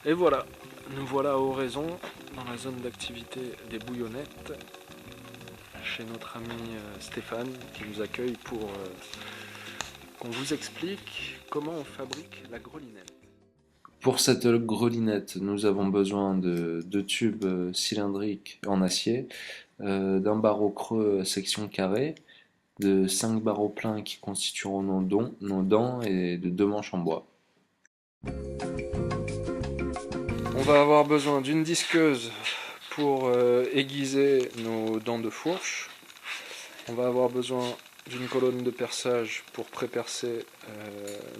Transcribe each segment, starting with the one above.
Et voilà, nous voilà à Oraison, dans la zone d'activité des bouillonnettes, chez notre ami Stéphane, qui nous accueille pour qu'on vous explique comment on fabrique la grelinette. Pour cette grelinette, nous avons besoin de deux tubes cylindriques en acier, d'un barreau creux section carrée, de 5 barreaux pleins qui constitueront nos dents et de deux manches en bois. On va avoir besoin d'une disqueuse pour aiguiser nos dents de fourche. On va avoir besoin d'une colonne de perçage pour pré-percer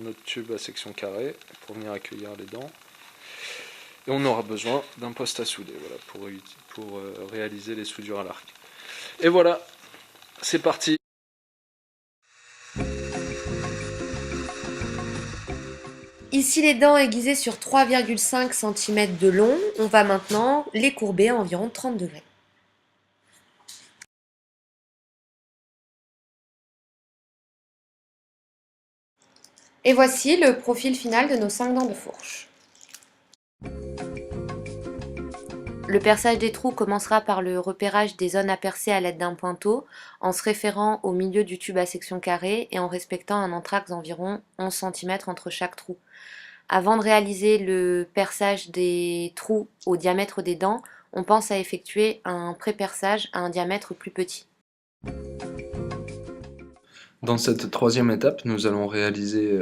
notre tube à section carrée pour venir accueillir les dents. Et on aura besoin d'un poste à souder voilà, pour réaliser les soudures à l'arc. Et voilà, c'est parti. Ici les dents aiguisées sur 3,5 cm de long, on va maintenant les courber à environ 30 degrés. Et voici le profil final de nos 5 dents de fourche. Le perçage des trous commencera par le repérage des zones à percer à l'aide d'un pointeau, en se référant au milieu du tube à section carrée et en respectant un entr'axe d'environ 11 cm entre chaque trou. Avant de réaliser le perçage des trous au diamètre des dents, on pense à effectuer un pré-perçage à un diamètre plus petit. Dans cette troisième étape, nous allons réaliser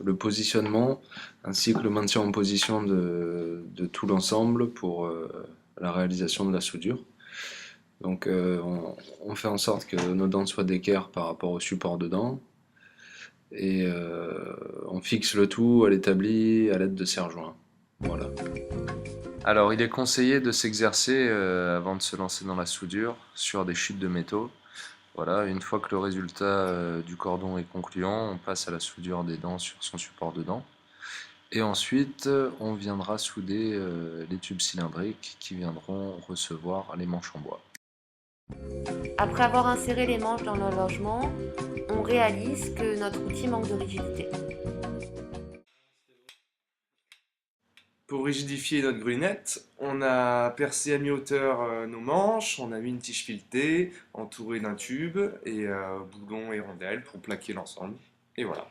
le positionnement ainsi que le maintien en position de tout l'ensemble pour la réalisation de la soudure. Donc on fait en sorte que nos dents soient d'équerre par rapport au support de dents et on fixe le tout à l'établi à l'aide de serre-joints. Voilà. Alors il est conseillé de s'exercer avant de se lancer dans la soudure sur des chutes de métaux. Voilà, une fois que le résultat du cordon est concluant, on passe à la soudure des dents sur son support de dents. Et ensuite, on viendra souder les tubes cylindriques qui viendront recevoir les manches en bois. Après avoir inséré les manches dans le logement, on réalise que notre outil manque de rigidité. Pour rigidifier notre grunette, on a percé à mi-hauteur nos manches, on a mis une tige filetée entourée d'un tube et boulon et rondelle pour plaquer l'ensemble. Et voilà.